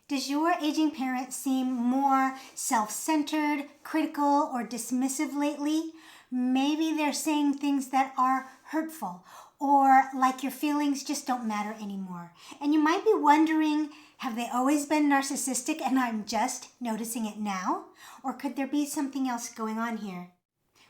Does your aging parent seem more self-centered, critical, or dismissive lately? Maybe they're saying things that are hurtful, or like your feelings just don't matter anymore. And you might be wondering, have they always been narcissistic and I'm just noticing it now? Or could there be something else going on here?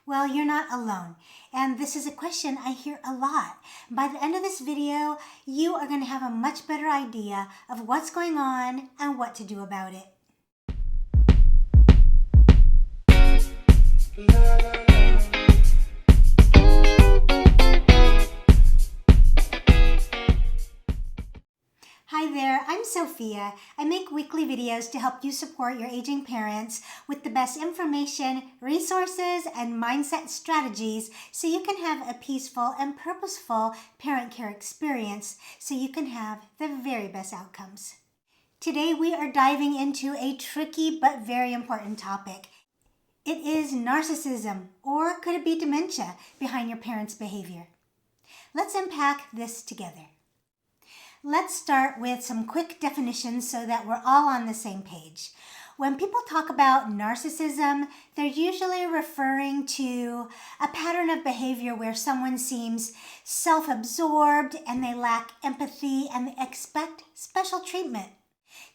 Well, you're not alone. And this is a question I hear a lot. By the end of this video, you are going to have a much better idea of what's going on and what to do about it. Hi there, I'm Sophia. I make weekly videos to help you support your aging parents with the best information, resources, and mindset strategies so you can have a peaceful and purposeful parent care experience so you can have the very best outcomes. Today we are diving into a tricky but very important topic. It is narcissism, or could it be dementia, behind your parents' behavior? Let's unpack this together. Let's start with some quick definitions so that we're all on the same page. When people talk about narcissism, they're usually referring to a pattern of behavior where someone seems self-absorbed and they lack empathy and they expect special treatment.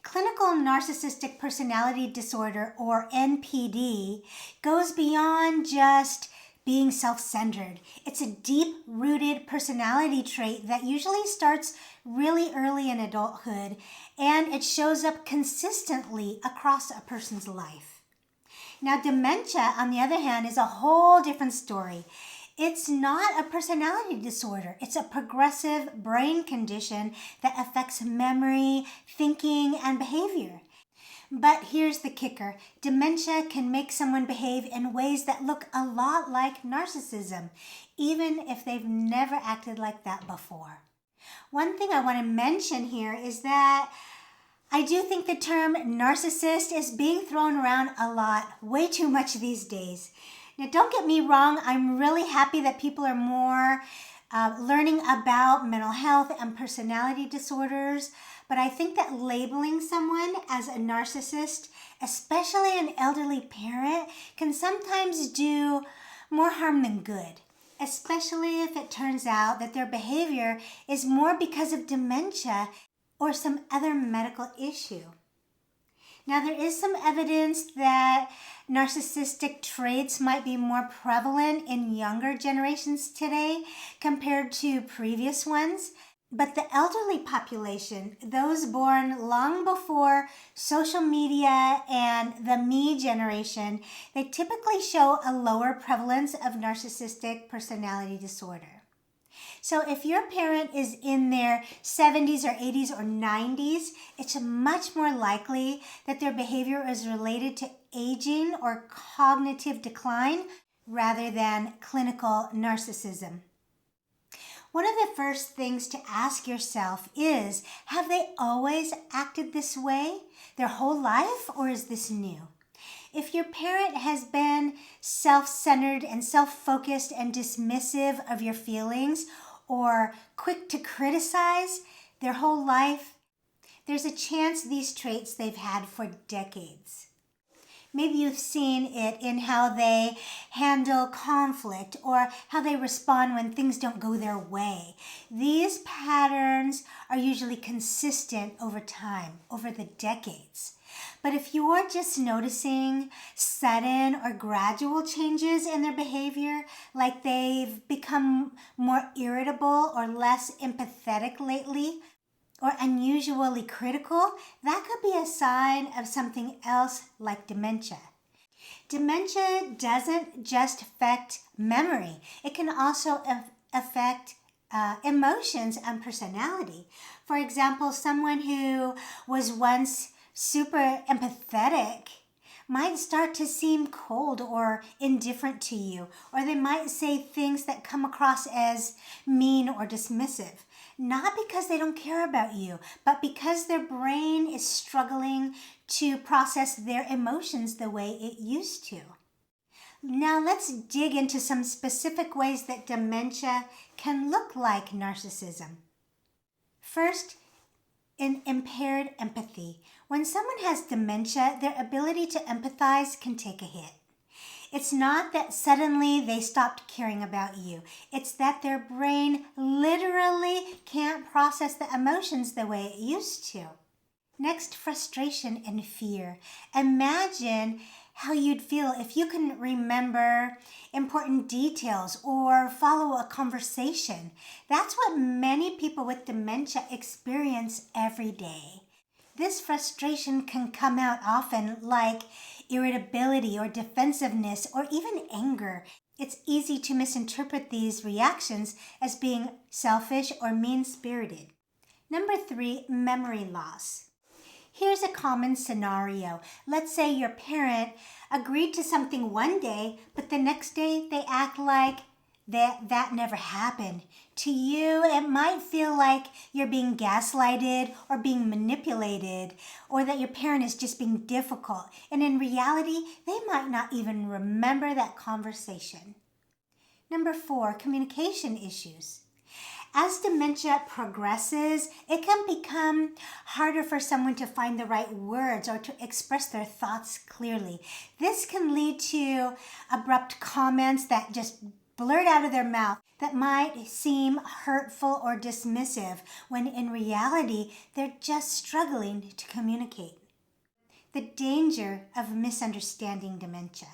Clinical narcissistic personality disorder, or NPD, goes beyond just being self-centered. It's a deep-rooted personality trait that usually starts really early in adulthood, and it shows up consistently across a person's life. Now, dementia, on the other hand, is a whole different story. It's not a personality disorder. It's a progressive brain condition that affects memory, thinking, and behavior. But here's the kicker. Dementia can make someone behave in ways that look a lot like narcissism, even if they've never acted like that before. One thing I want to mention here is that I do think the term narcissist is being thrown around a lot, way too much these days. Now, don't get me wrong, I'm really happy that people are more learning about mental health and personality disorders, but I think that labeling someone as a narcissist, especially an elderly parent, can sometimes do more harm than good, especially if it turns out that their behavior is more because of dementia or some other medical issue. Now, there is some evidence that narcissistic traits might be more prevalent in younger generations today compared to previous ones. But the elderly population, those born long before social media and the me generation, they typically show a lower prevalence of narcissistic personality disorder. So if your parent is in their 70s or 80s or 90s, it's much more likely that their behavior is related to aging or cognitive decline rather than clinical narcissism. One of the first things to ask yourself is, have they always acted this way their whole life, or is this new? If your parent has been self-centered and self-focused and dismissive of your feelings or quick to criticize their whole life, there's a chance these traits they've had for decades. Maybe you've seen it in how they handle conflict or how they respond when things don't go their way. These patterns are usually consistent over time, over the decades. But if you're just noticing sudden or gradual changes in their behavior, like they've become more irritable or less empathetic lately, or unusually critical, that could be a sign of something else like dementia. Dementia doesn't just affect memory. It can also affect emotions and personality. For example, someone who was once super empathetic might start to seem cold or indifferent to you, or they might say things that come across as mean or dismissive. Not because they don't care about you, but because their brain is struggling to process their emotions the way it used to. Now let's dig into some specific ways that dementia can look like narcissism. First, in impaired empathy. When someone has dementia, their ability to empathize can take a hit. It's not that suddenly they stopped caring about you. It's that their brain literally can't process the emotions the way it used to. Next, frustration and fear. Imagine how you'd feel if you couldn't remember important details or follow a conversation. That's what many people with dementia experience every day. This frustration can come out often like irritability or defensiveness or even anger. It's easy to misinterpret these reactions as being selfish or mean-spirited. Number 3, memory loss. Here's a common scenario. Let's say your parent agreed to something one day, but the next day they act like that never happened. To you, it might feel like you're being gaslighted or being manipulated, or that your parent is just being difficult. And in reality, they might not even remember that conversation. Number 4, communication issues. As dementia progresses, it can become harder for someone to find the right words or to express their thoughts clearly. This can lead to abrupt comments that just blurt out of their mouth that might seem hurtful or dismissive, when in reality, they're just struggling to communicate. The danger of misunderstanding dementia.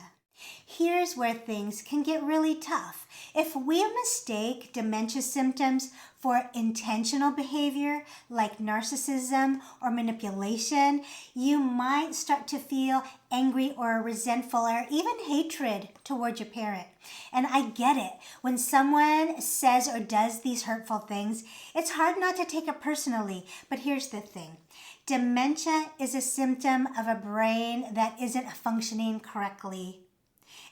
Here's where things can get really tough. If we mistake dementia symptoms for intentional behavior like narcissism or manipulation, you might start to feel angry or resentful or even hatred toward your parent. And I get it. When someone says or does these hurtful things, it's hard not to take it personally. But here's the thing. Dementia is a symptom of a brain that isn't functioning correctly.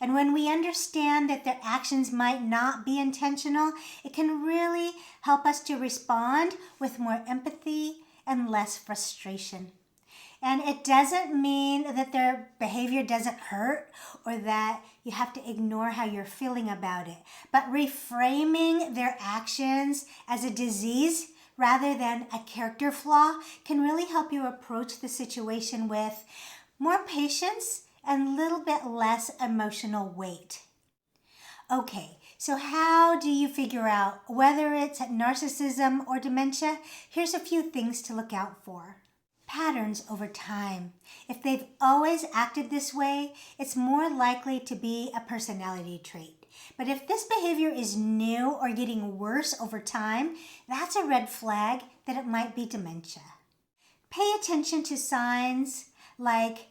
And when we understand that their actions might not be intentional, it can really help us to respond with more empathy and less frustration. And it doesn't mean that their behavior doesn't hurt or that you have to ignore how you're feeling about it. But reframing their actions as a disease rather than a character flaw can really help you approach the situation with more patience and a little bit less emotional weight. Okay, so how do you figure out whether it's narcissism or dementia? Here's a few things to look out for. Patterns over time. If they've always acted this way, it's more likely to be a personality trait. But if this behavior is new or getting worse over time, that's a red flag that it might be dementia. Pay attention to signs like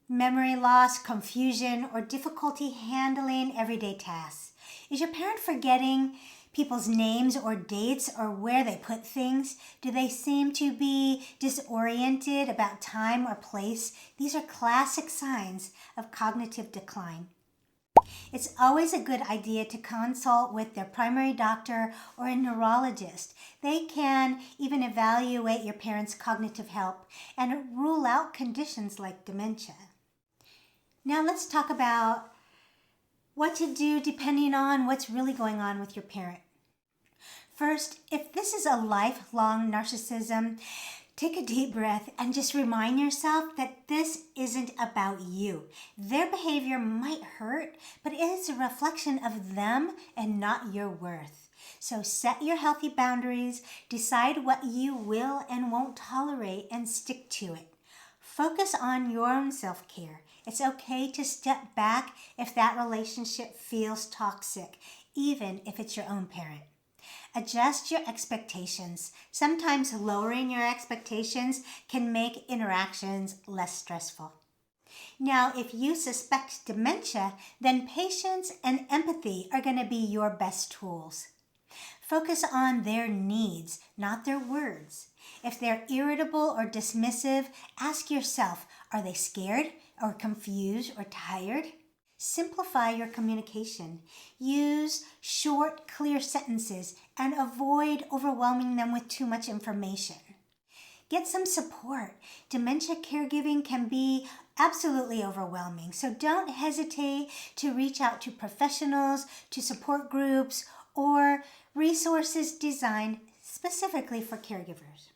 memory loss, confusion, or difficulty handling everyday tasks. Is your parent forgetting people's names or dates or where they put things? Do they seem to be disoriented about time or place? These are classic signs of cognitive decline. It's always a good idea to consult with their primary doctor or a neurologist. They can even evaluate your parent's cognitive health and rule out conditions like dementia. Now let's talk about what to do depending on what's really going on with your parent. First, if this is a lifelong narcissism, take a deep breath and just remind yourself that this isn't about you. Their behavior might hurt, but it is a reflection of them and not your worth. So set your healthy boundaries, decide what you will and won't tolerate, and stick to it. Focus on your own self-care. It's okay to step back if that relationship feels toxic, even if it's your own parent. Adjust your expectations. Sometimes lowering your expectations can make interactions less stressful. Now, if you suspect dementia, then patience and empathy are going to be your best tools. Focus on their needs, not their words. If they're irritable or dismissive, ask yourself, are they scared or confused or tired? Simplify your communication. Use short, clear sentences and avoid overwhelming them with too much information. Get some support. Dementia caregiving can be absolutely overwhelming, so don't hesitate to reach out to professionals, to support groups, or resources designed specifically for caregivers.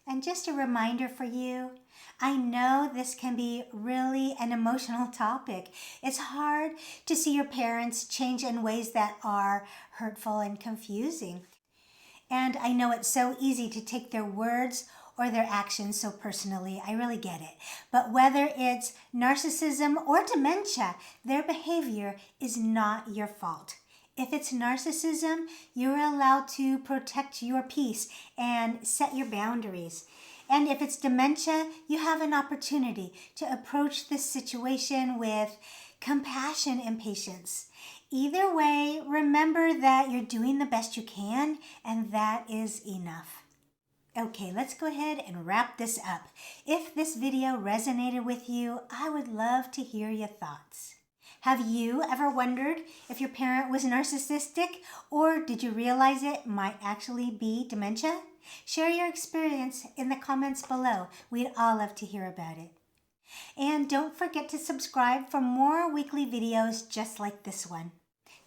And just a reminder for you, I know this can be really an emotional topic. It's hard to see your parents change in ways that are hurtful and confusing. And I know it's so easy to take their words or their actions so personally. I really get it. But whether it's narcissism or dementia, their behavior is not your fault. If it's narcissism, you're allowed to protect your peace and set your boundaries. And if it's dementia, you have an opportunity to approach this situation with compassion and patience. Either way, remember that you're doing the best you can, and that is enough. Okay, let's go ahead and wrap this up. If this video resonated with you, I would love to hear your thoughts. Have you ever wondered if your parent was narcissistic, or did you realize it might actually be dementia? Share your experience in the comments below. We'd all love to hear about it. And don't forget to subscribe for more weekly videos just like this one.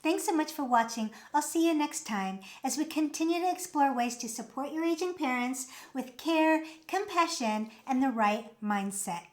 Thanks so much for watching. I'll see you next time as we continue to explore ways to support your aging parents with care, compassion, and the right mindset.